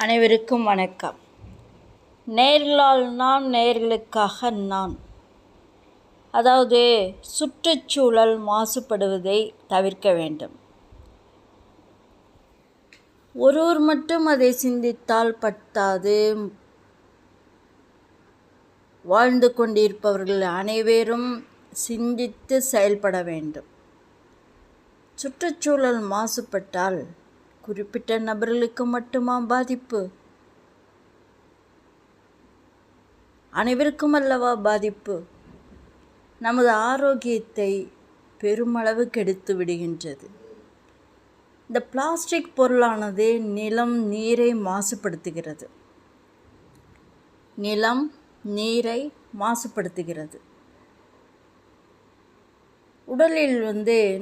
அனைவருக்கும் வணக்கம். நேர்களால் நான், நேர்களுக்காக நான். அதாவது சுற்றுச்சூழல் மாசுபடுவதை தவிர்க்க வேண்டும். ஒருவர் மட்டும் அதை சிந்தித்தால் பத்தாது. வாழ்ந்து கொண்டிருப்பவர்கள் அனைவரும் சிந்தித்து செயல்பட வேண்டும். சுற்றுச்சூழல் மாசுபட்டால் குறிப்பிட்ட நபர்களுக்கு மட்டுமா பாதிப்பு? அனைவருக்கும் அல்லவா பாதிப்பு? நமது ஆரோக்கியத்தை பெருமளவு கெடுத்து விடுகின்றது. இந்த பிளாஸ்டிக் பொருளானது நிலம், நீரை மாசுபடுத்துகிறது. நிலம், நீரை மாசுபடுத்துகிறது. உடலில்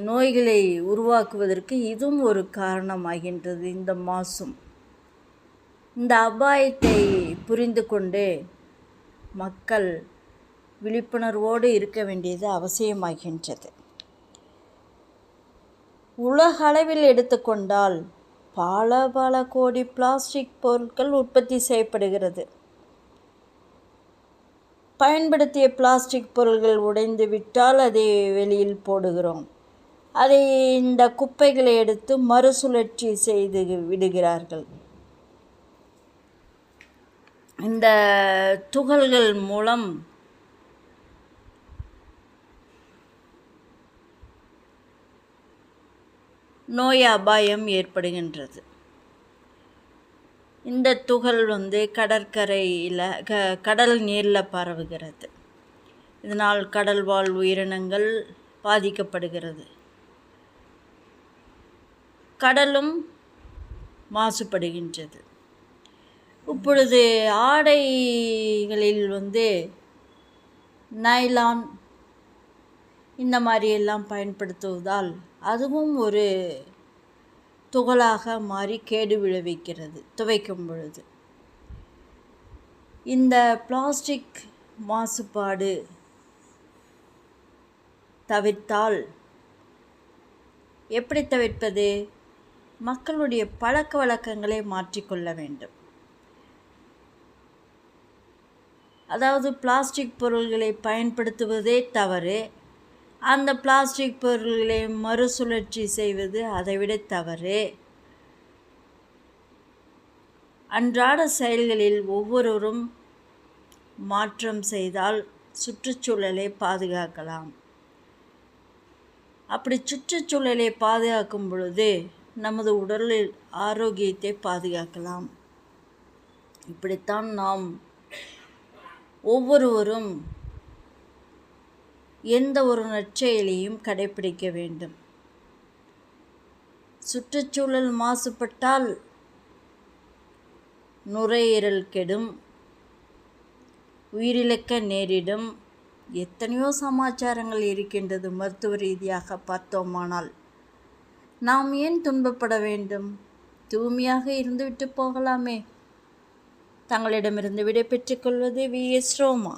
நோய்களை உருவாக்குவதற்கு இதுவும் ஒரு காரணமாகின்றது. இந்த மாசும் இந்த அபாயத்தை புரிந்து கொண்டு மக்கள் விழிப்புணர்வோடு இருக்க வேண்டியது அவசியமாகின்றது. உலக அளவில் எடுத்துக்கொண்டால் பல கோடி பிளாஸ்டிக் பொருட்கள் உற்பத்தி செய்யப்படுகிறது. பயன்படுத்திய பிளாஸ்டிக் பொருட்கள் உடைந்து விட்டால் அதை வெளியில் போடுகிறோம். அதை இந்த குப்பைகளை எடுத்து மறுசுழற்சி செய்து விடுகிறார்கள். இந்த துகள்கள் மூலம் நோய் அபாயம் ஏற்படுகின்றது. இந்த துகள் கடற்கரையில் கடல் நீரில் பரவுகிறது. இதனால் கடல் வாழ் உயிரினங்கள் பாதிக்கப்படுகிறது. கடலும் மாசுபடுகின்றது. இப்பொழுது ஆடைகளில் நைலான் இந்த மாதிரியெல்லாம் பயன்படுத்துவதால் அதுவும் ஒரு துகளாக மாறி கேடு விளைவிக்கிறது துவைக்கும் பொழுது. இந்த பிளாஸ்டிக் மாசுபாடு தவிர்த்தால் எப்படி தவிர்ப்பது? மக்களுடைய பழக்க வழக்கங்களை மாற்றிக்கொள்ள வேண்டும். அதாவது பிளாஸ்டிக் பொருள்களை பயன்படுத்துவதே தவறு. அந்த பிளாஸ்டிக் பொருள்களை மறுசுழற்சி செய்வது அதைவிட தவறு. அன்றாட செயல்களில் ஒவ்வொருவரும் மாற்றம் செய்தால் சுற்றுச்சூழலை பாதுகாக்கலாம். அப்படி சுற்றுச்சூழலை பாதுகாக்கும் பொழுது நமது உடலில் ஆரோக்கியத்தை பாதுகாக்கலாம். இப்படித்தான் நாம் ஒவ்வொருவரும் எந்த ஒரு நற்செயலையும் கடைபிடிக்க வேண்டும். சுற்றுச்சூழல் மாசுபட்டால் நுரையீரல் கெடும், உயிரிழக்க நேரிடும். எத்தனையோ சமாச்சாரங்கள் இருக்கின்றது. மருத்துவ ரீதியாக பார்த்தோமானால் நாம் ஏன் துன்பப்பட வேண்டும்? தூய்மையாக இருந்துவிட்டு போகலாமே. தங்களிடமிருந்து விடை பெற்றுக்கொள்வது VS ரோமா.